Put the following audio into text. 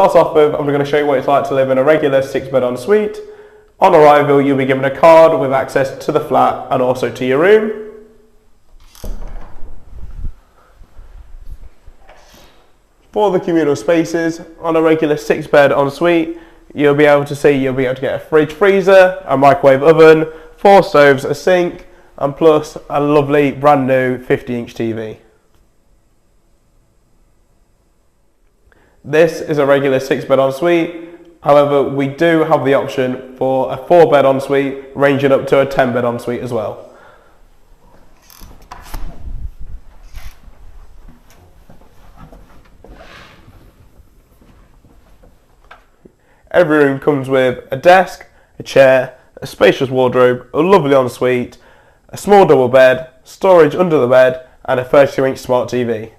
start off with, I'm going to show you what it's like to live in a regular 6-bed ensuite. On arrival, you'll be given a card with access to the flat and also to your room. For the communal spaces, on a regular 6-bed ensuite, you'll be able to get a fridge, freezer, a microwave oven, 4 stoves, a sink, and plus a lovely brand new 50-inch TV. This is a regular 6-bed ensuite. However, we do have the option for a 4-bed ensuite, ranging up to a 10-bed ensuite as well. Every room comes with a desk, a chair, a spacious wardrobe, a lovely ensuite, a small double bed, storage under the bed, and a 32-inch smart TV.